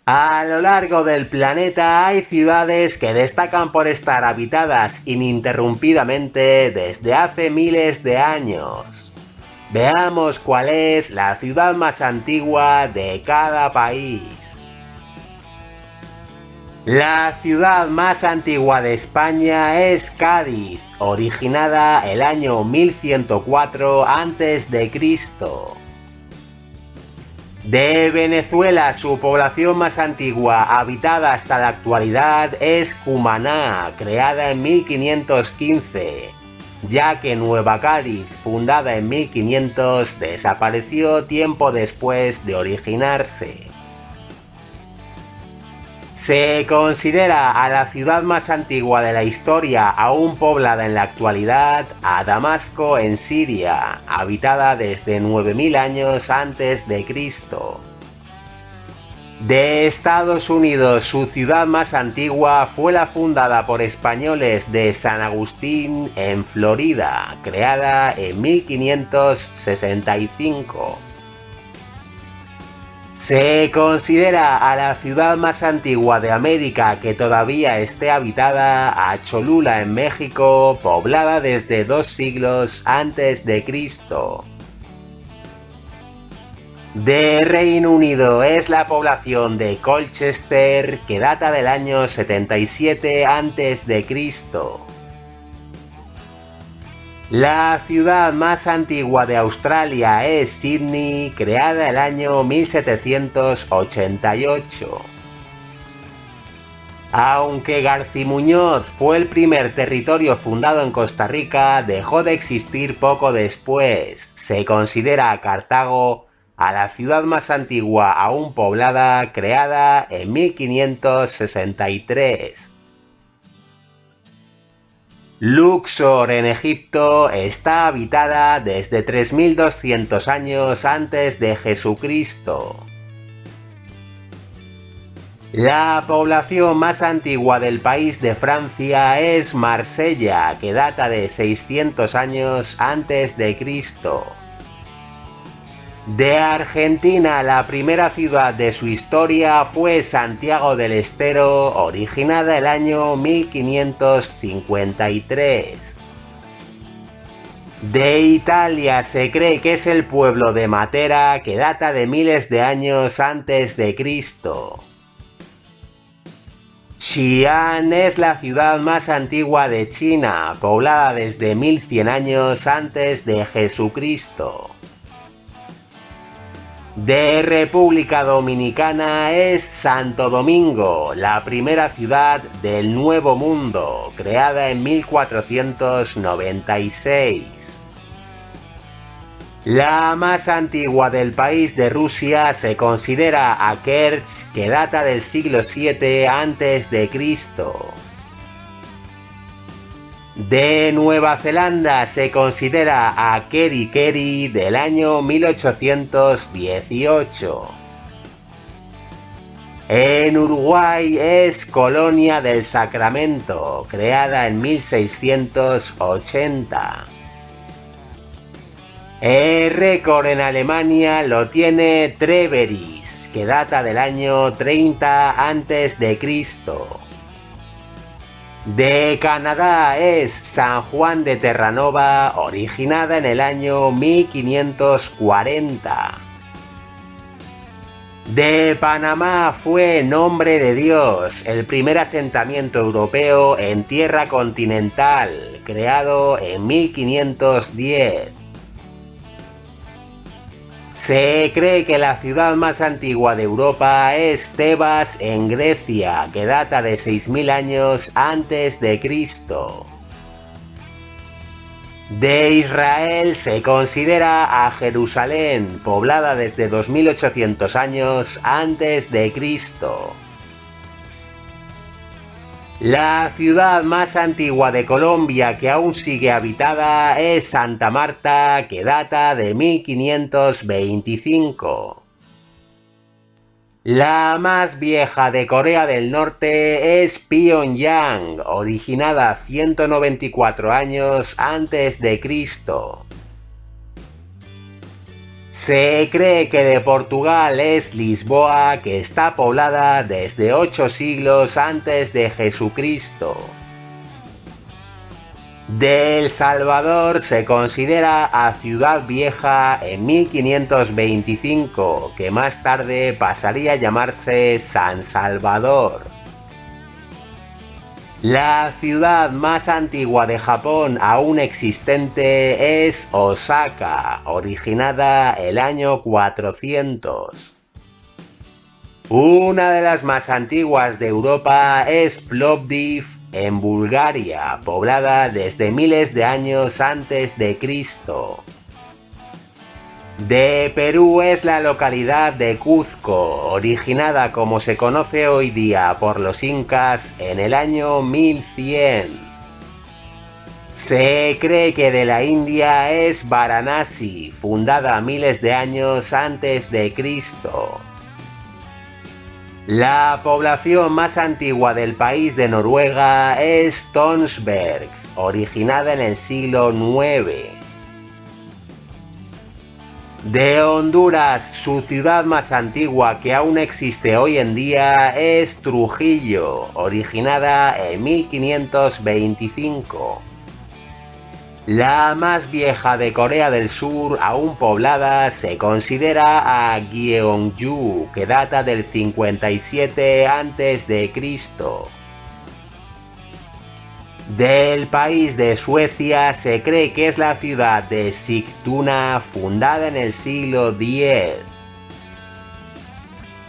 A lo largo del planeta hay ciudades que destacan por estar habitadas ininterrumpidamente desde hace miles de años. Veamos cuál es la ciudad más antigua de cada país. La ciudad más antigua de España es Cádiz, originada el año 1104 a.C. De Venezuela, su población más antigua habitada hasta la actualidad es Cumaná, creada en 1515, ya que Nueva Cádiz, fundada en 1500, desapareció tiempo después de originarse. Se considera a la ciudad más antigua de la historia aún poblada en la actualidad a Damasco en Siria, habitada desde 9000 años antes de Cristo. De Estados Unidos, su ciudad más antigua fue la fundada por españoles de San Agustín en Florida, creada en 1565. Se considera a la ciudad más antigua de América que todavía esté habitada a Cholula en México, poblada desde 2 siglos antes de Cristo. De Reino Unido es la población de Colchester, que data del año 77 a.C. La ciudad más antigua de Australia es Sydney, creada el año 1788. Aunque Garcimuñoz fue el primer territorio fundado en Costa Rica, dejó de existir poco después. Se considera a Cartago a la ciudad más antigua aún poblada, creada en 1563. Luxor en Egipto está habitada desde 3200 años antes de Jesucristo. La población más antigua del país de Francia es Marsella, que data de 600 años antes de Cristo. De Argentina, la primera ciudad de su historia fue Santiago del Estero, originada el año 1553. De Italia se cree que es el pueblo de Matera, que data de miles de años antes de Cristo. Xi'an es la ciudad más antigua de China, poblada desde 1100 años antes de Jesucristo. De República Dominicana es Santo Domingo, la primera ciudad del Nuevo Mundo, creada en 1496. La más antigua del país de Rusia se considera a Kerch, que data del siglo VII a.C. De Nueva Zelanda se considera a Kerikeri del año 1818. En Uruguay es Colonia del Sacramento, creada en 1680. El récord en Alemania lo tiene Treveris, que data del año 30 a.C. De Canadá es San Juan de Terranova, originada en el año 1540. De Panamá fue Nombre de Dios, el primer asentamiento europeo en tierra continental, creado en 1510. Se cree que la ciudad más antigua de Europa es Tebas en Grecia, que data de 6000 años antes de Cristo. De Israel se considera a Jerusalén, poblada desde 2800 años antes de Cristo. La ciudad más antigua de Colombia que aún sigue habitada es Santa Marta, que data de 1525. La más vieja de Corea del Norte es Pyongyang, originada 194 años antes de Cristo. Se cree que de Portugal es Lisboa, que está poblada desde 8 siglos antes de Jesucristo. De El Salvador se considera a Ciudad Vieja en 1525, que más tarde pasaría a llamarse San Salvador. La ciudad más antigua de Japón aún existente es Osaka, originada el año 400. Una de las más antiguas de Europa es Plovdiv, en Bulgaria, poblada desde miles de años antes de Cristo. De Perú es la localidad de Cuzco, originada como se conoce hoy día por los incas en el año 1100. Se cree que de la India es Varanasi, fundada miles de años antes de Cristo. La población más antigua del país de Noruega es Tonsberg, originada en el siglo IX. De Honduras, su ciudad más antigua que aún existe hoy en día es Trujillo, originada en 1525. La más vieja de Corea del Sur, aún poblada, se considera a Gyeongju, que data del 57 a.C. Del país de Suecia se cree que es la ciudad de Sigtuna, fundada en el siglo X.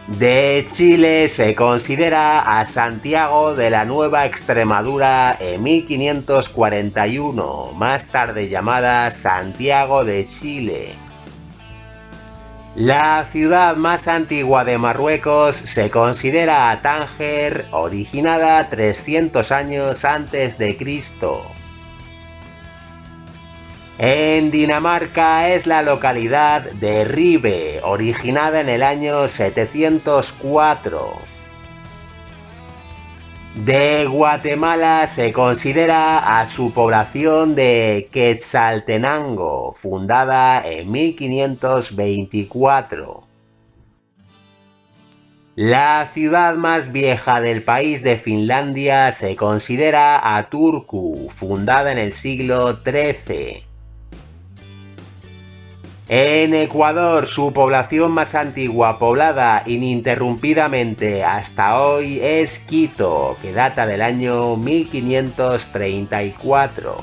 De Chile se considera a Santiago de la Nueva Extremadura en 1541, más tarde llamada Santiago de Chile. La ciudad más antigua de Marruecos se considera a Tánger, originada 300 años antes de Cristo. En Dinamarca es la localidad de Ribe, originada en el año 704. De Guatemala se considera a su población de Quetzaltenango, fundada en 1524. La ciudad más vieja del país de Finlandia se considera a Turku, fundada en el siglo XIII. En Ecuador, su población más antigua poblada ininterrumpidamente hasta hoy es Quito, que data del año 1534.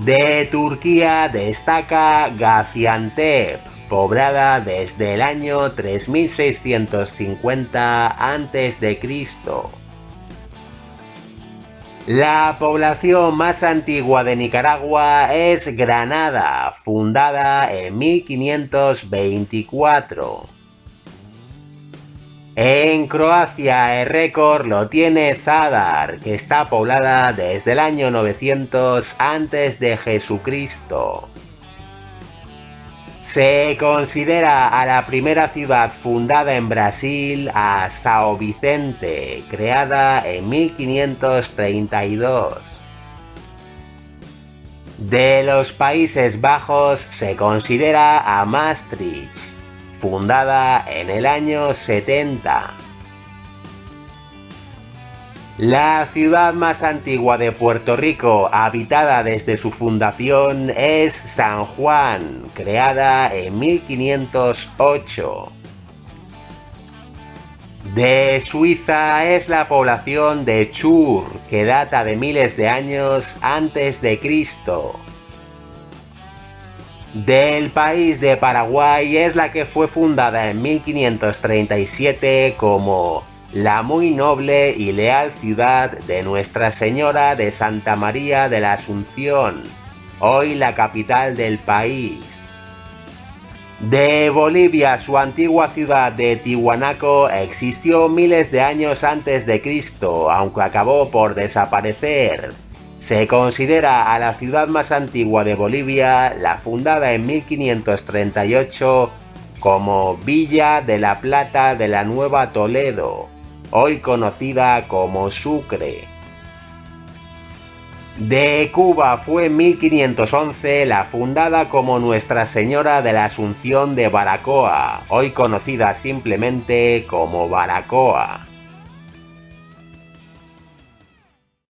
De Turquía destaca Gaziantep, poblada desde el año 3650 a.C. La población más antigua de Nicaragua es Granada, fundada en 1524. En Croacia el récord lo tiene Zadar, que está poblada desde el año 900 a.C. Se considera a la primera ciudad fundada en Brasil a São Vicente, creada en 1532. De los Países Bajos se considera a Maastricht, fundada en el año 70. La ciudad más antigua de Puerto Rico, habitada desde su fundación, es San Juan, creada en 1508. De Suiza es la población de Chur, que data de miles de años antes de Cristo. Del país de Paraguay es la que fue fundada en 1537 como la muy noble y leal ciudad de Nuestra Señora de Santa María de la Asunción, hoy la capital del país. De Bolivia, su antigua ciudad de Tiwanaku existió miles de años antes de Cristo, aunque acabó por desaparecer. Se considera a la ciudad más antigua de Bolivia, la fundada en 1538, como Villa de la Plata de la Nueva Toledo, hoy conocida como Sucre. De Cuba fue en 1511 la fundada como Nuestra Señora de la Asunción de Baracoa, hoy conocida simplemente como Baracoa.